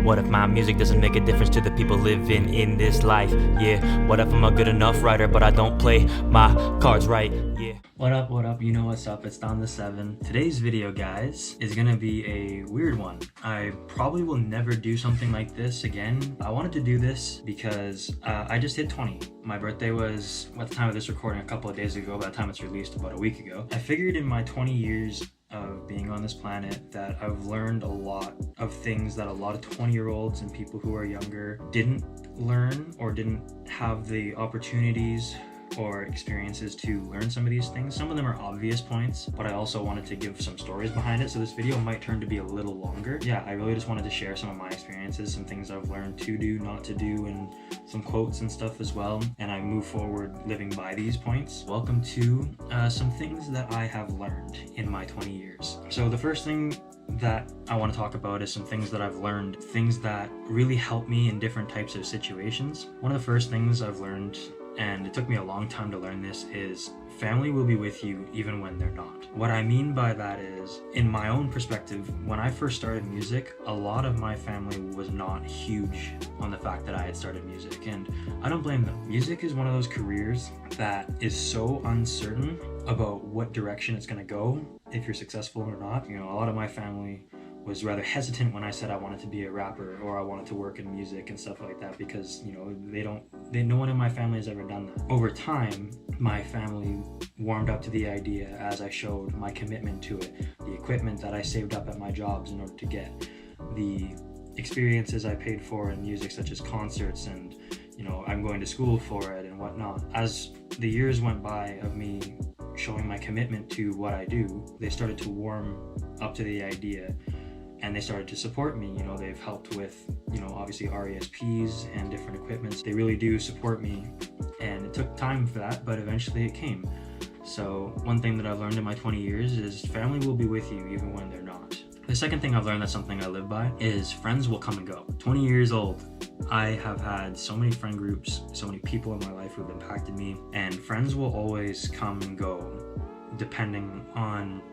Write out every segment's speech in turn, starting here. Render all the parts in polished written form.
What if my music doesn't make a difference to the people living in this life? Yeah, what if I'm a good enough writer, but I don't play my cards right? Yeah. What up, you know what's up, it's Don the 7. Today's video, guys, is gonna be a weird one. I probably will never do something like this again. I wanted to do this because I just hit 20. My birthday was, at the time of this recording, a couple of days ago. By the time it's released, about a week ago. I figured in my 20 years of being on this planet that I've learned a lot of things that a lot of 20-year-olds and people who are younger didn't learn or didn't have the opportunities or experiences to learn some of these things. Some of them are obvious points, but I also wanted to give some stories behind it, so this video might turn to be a little longer. Yeah, I really just wanted to share some of my experiences, some things I've learned to do, not to do, and some quotes and stuff as well, and I move forward living by these points. Welcome to some things that I have learned in my 20 years. So the first thing that I want to talk about is some things that I've learned, things that really help me in different types of situations. One of the first things I've learned, and it took me a long time to learn this, is family will be with you even when they're not. What I mean by that is, in my own perspective, when I first started music, a lot of my family was not huge on the fact that I had started music, and I don't blame them. Music is one of those careers that is so uncertain about what direction it's going to go, if you're successful or not. You know, a lot of my family was rather hesitant when I said I wanted to be a rapper or I wanted to work in music and stuff like that, because, you know, no one in my family has ever done that. Over time, my family warmed up to the idea as I showed my commitment to it, the equipment that I saved up at my jobs in order to get, the experiences I paid for in music, such as concerts, and, you know, I'm going to school for it and whatnot. As the years went by of me showing my commitment to what I do, they started to warm up to the idea, and they started to support me. You know, they've helped with, you know, obviously RESPs and different equipments. They really do support me, and it took time for that, but eventually it came. So one thing that I've learned in my 20 years is family will be with you even when they're not. The second thing I've learned, that's something I live by, is friends will come and go. 20 years old, I have had so many friend groups, so many people in my life who have impacted me, and friends will always come and go depending on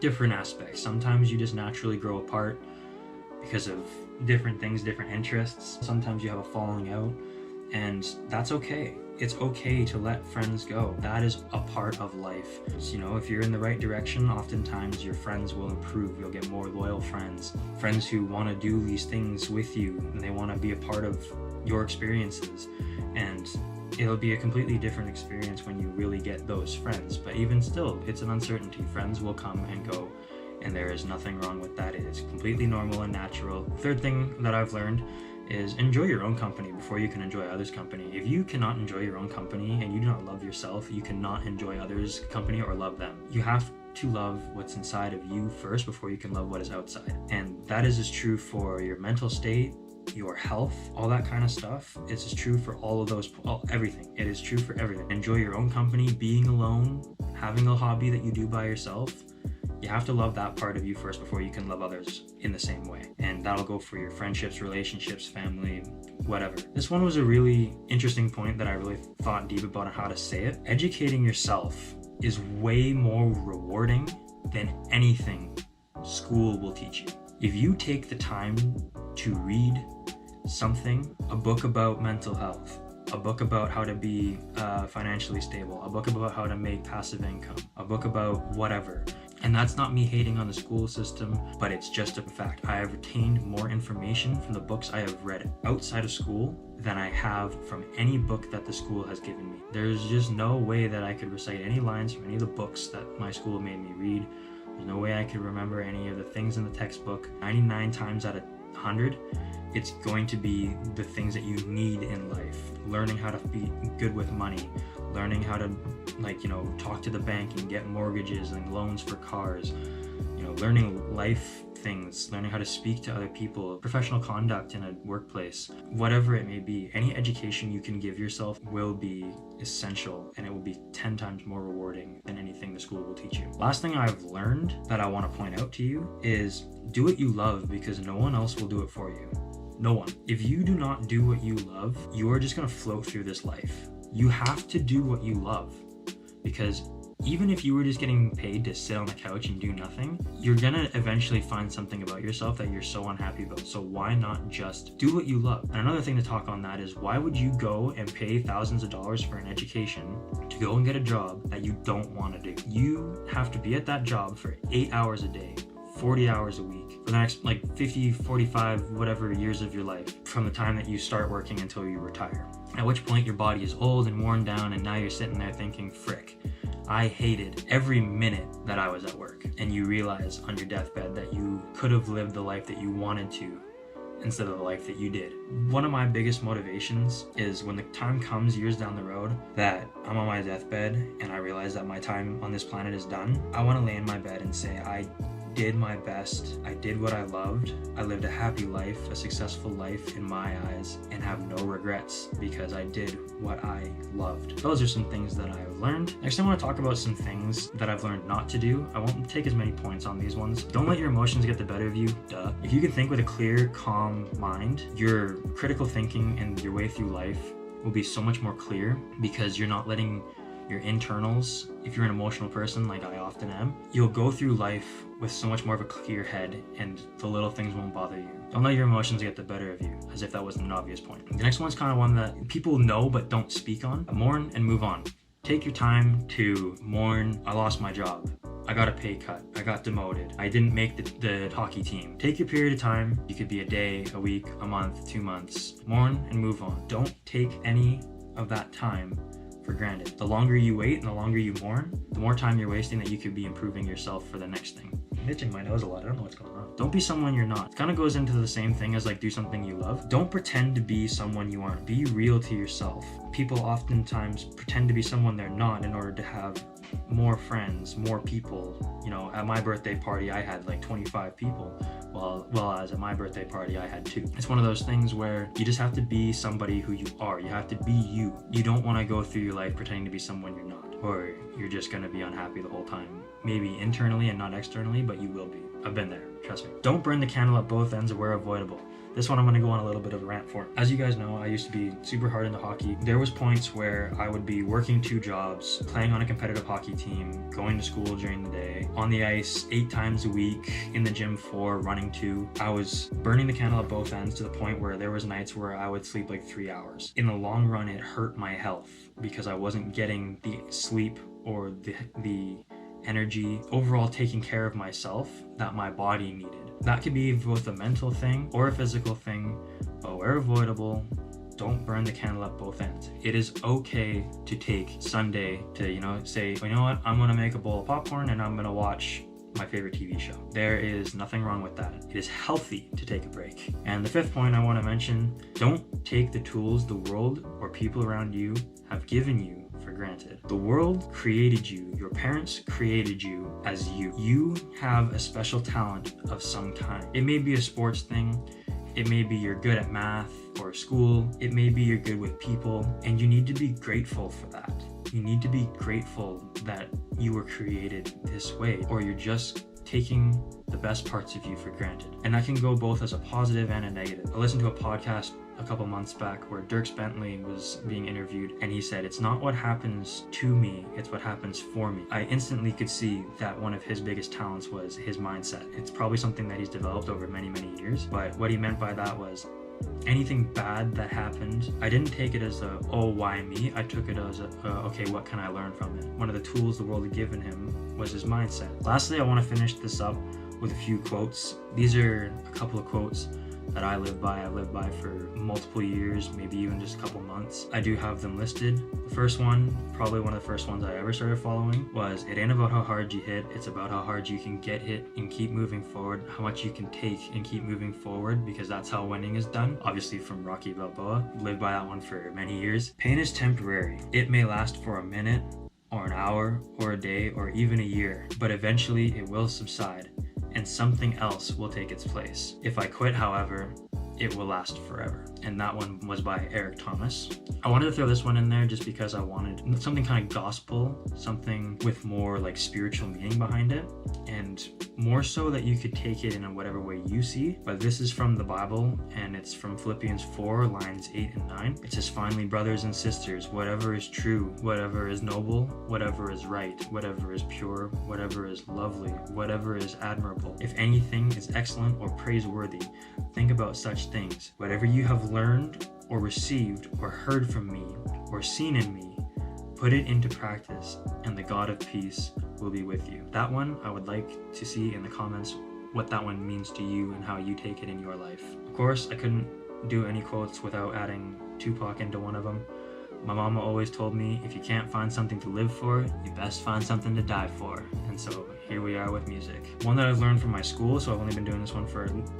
different aspects. Sometimes you just naturally grow apart because of different things, different interests. Sometimes you have a falling out, and that's okay. It's okay to let friends go. That is a part of life. So, you know, if you're in the right direction, oftentimes your friends will improve. You'll get more loyal friends who want to do these things with you, and they want to be a part of your experiences. And it'll be a completely different experience when you really get those friends. But even still, it's an uncertainty. Friends will come and go, and there is nothing wrong with that. It is completely normal and natural. Third thing that I've learned is enjoy your own company before you can enjoy others' company. If you cannot enjoy your own company and you do not love yourself, you cannot enjoy others' company or love them. You have to love what's inside of you first before you can love what is outside. And that is as true for your mental state, your health, all that kind of stuff. It's as true for all of those, everything. It is true for everything. Enjoy your own company, being alone, having a hobby that you do by yourself. You have to love that part of you first before you can love others in the same way. And that'll go for your friendships, relationships, family, whatever. This one was a really interesting point that I really thought deep about on how to say it. Educating yourself is way more rewarding than anything school will teach you. If you take the time to read something, a book about mental health, a book about how to be financially stable, a book about how to make passive income, a book about whatever. And that's not me hating on the school system, but it's just a fact. I have retained more information from the books I have read outside of school than I have from any book that the school has given me. There's just no way that I could recite any lines from any of the books that my school made me read. There's no way I could remember any of the things in the textbook. 99 times out of 100, it's going to be the things that you need in life. Learning how to be good with money, learning how to, like, you know, talk to the bank and get mortgages and loans for cars, you know, learning life things, learning how to speak to other people, professional conduct in a workplace, whatever it may be. Any education you can give yourself will be essential, and it will be 10 times more rewarding than anything the school will teach you. Last thing I've learned that I want to point out to you is do what you love, because no one else will do it for you. No one. If you do not do what you love, you are just going to float through this life. You have to do what you love, because Even if you were just getting paid to sit on the couch and do nothing, you're gonna eventually find something about yourself that you're so unhappy about. So why not just do what you love? And another thing to talk on that is, why would you go and pay thousands of dollars for an education to go and get a job that you don't want to do? You have to be at that job for 8 hours a day, 40 hours a week for the next 50, 45, whatever years of your life, from the time that you start working until you retire. At which point your body is old and worn down, and now you're sitting there thinking, frick, I hated every minute that I was at work. And you realize on your deathbed that you could have lived the life that you wanted to instead of the life that you did. One of my biggest motivations is when the time comes years down the road that I'm on my deathbed and I realize that my time on this planet is done, I want to lay in my bed and say, I did my best, I did what I loved, I lived a happy life, a successful life in my eyes, and have no regrets because I did what I loved. Those are some things that I've learned. Next, I want to talk about some things that I've learned not to do. I won't take as many points on these ones. Don't let your emotions get the better of you, duh. If you can think with a clear, calm mind, your critical thinking and your way through life will be so much more clear, because you're not letting your internals, if you're an emotional person like I often am, you'll go through life with so much more of a clear head, and the little things won't bother you. Don't let your emotions get the better of you, as if that wasn't an obvious point. The next one's kind of one that people know but don't speak on. Mourn and move on. Take your time to mourn. I lost my job, I got a pay cut, I got demoted, I didn't make the hockey team. Take your period of time. You could be a day, a week, a month, 2 months. Mourn and move on. Don't take any of that time for granted. The longer you wait and the longer you mourn, the more time you're wasting that you could be improving yourself for the next thing. I'm itching my nose a lot. I don't know what's going on. Don't be someone you're not. It kind of goes into the same thing as do something you love. Don't pretend to be someone you aren't. Be real to yourself. People oftentimes pretend to be someone they're not in order to have more friends, more people. At my birthday party I had 25 people, well as at my birthday party I had 2. It's one of those things where you just have to be somebody who you are. You have to be you. You don't want to go through your life pretending to be someone you're not, or you're just going to be unhappy the whole time. Maybe internally and not externally, but you will be. I've been there, trust me. Don't burn the candle at both ends where avoidable. This one I'm going to go on a little bit of a rant for. As you guys know, I used to be super hard into hockey. There was points where I would be working 2 jobs, playing on a competitive hockey team, going to school during the day, on the ice 8 times a week, in the gym 4, running 2. I was burning the candle at both ends to the point where there was nights where I would sleep 3 hours. In the long run, it hurt my health because I wasn't getting the sleep or the energy, overall taking care of myself that my body needed. That could be both a mental thing or a physical thing, but where avoidable, don't burn the candle at both ends. It is okay to take Sunday to, say, you know what, I'm gonna make a bowl of popcorn and I'm gonna watch my favorite TV show. There is nothing wrong with that. It is healthy to take a break. And the 5th point I want to mention, don't take the tools the world or people around you have given you for granted. The world created you. Your parents created you as you. You have a special talent of some kind. It may be a sports thing. It may be you're good at math or school. It may be you're good with people, and you need to be grateful for that. You need to be grateful that you were created this way, or you're just taking the best parts of you for granted. And that can go both as a positive and a negative. I listened to a podcast a couple months back where Dirk Bentley was being interviewed, and he said, it's not what happens to me, it's what happens for me. I instantly could see that one of his biggest talents was his mindset. It's probably something that he's developed over many, many years, but what he meant by that was anything bad that happened, I didn't take it as why me? I took it as okay, what can I learn from it? One of the tools the world had given him was his mindset. Lastly, I want to finish this up with a few quotes. These are a couple of quotes that I live by. I've lived by for multiple years, maybe even just a couple months. I do have them listed. The first one, probably one of the first ones I ever started following, was, it ain't about how hard you hit, it's about how hard you can get hit and keep moving forward, how much you can take and keep moving forward, because that's how winning is done. Obviously from Rocky Balboa. Lived by that one for many years. Pain is temporary. It may last for a minute or an hour or a day or even a year, but eventually it will subside and something else will take its place. If I quit, however, it will last forever. And that one was by Eric Thomas. I wanted to throw this one in there just because I wanted something kind of gospel, something with more like spiritual meaning behind it, and more so that you could take it in whatever way you see. But this is from the Bible, and it's from Philippians 4, lines 8 and 9. It says, "Finally, brothers and sisters, whatever is true, whatever is noble, whatever is right, whatever is pure, whatever is lovely, whatever is admirable, if anything is excellent or praiseworthy, think about such things. Whatever you have learned or received or heard from me or seen in me, put it into practice, and the God of peace will be with you." That one, I would like to see in the comments what that one means to you and how you take it in your life. Of course, I couldn't do any quotes without adding Tupac into one of them. My mama always told me, if you can't find something to live for, you best find something to die for. And so here we are with music. One that I've learned from my school, so I've only been doing this one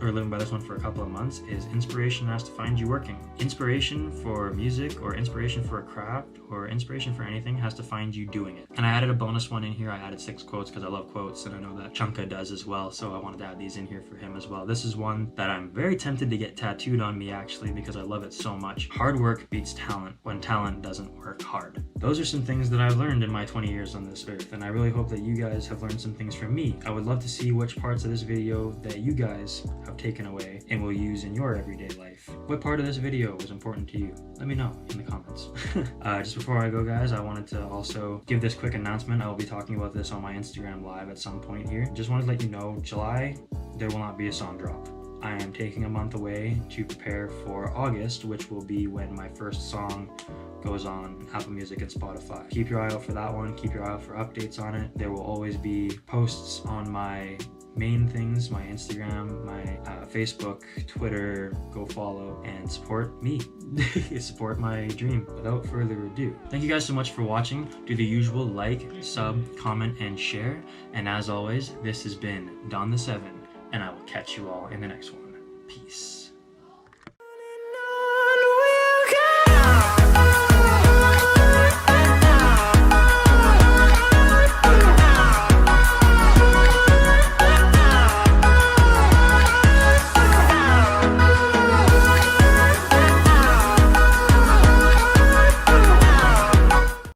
or living by this one for a couple of months, is inspiration has to find you working. Inspiration for music or inspiration for a craft or inspiration for anything has to find you doing it. And I added a bonus one in here. I added 6 quotes because I love quotes, and I know that Chunka does as well, so I wanted to add these in here for him as well. This is one that I'm very tempted to get tattooed on me actually because I love it so much. Hard work beats talent when talent doesn't work hard. Those are some things that I've learned in my 20 years on this earth, and I really hope that you guys have learned some things from me. I would love to see which parts of this video that you guys have taken away and will use in your everyday life. What part of this video was important to you? Let me know in the comments. Just before I go, guys, I wanted to also give this quick announcement. I will be talking about this on my Instagram live at some point here. Just wanted to let you know, July, there will not be a song drop. I am taking a month away to prepare for August, which will be when my first song goes on Apple Music and Spotify. Keep your eye out for that one. Keep your eye out for updates on it. There will always be posts on my main things, my Instagram, my Facebook, Twitter. Go follow and support me. Support my dream. Without further ado, thank you guys so much for watching. Do the usual: like, sub, comment, and share. And as always, this has been Don the 7, and I will catch you all in the next one. Peace.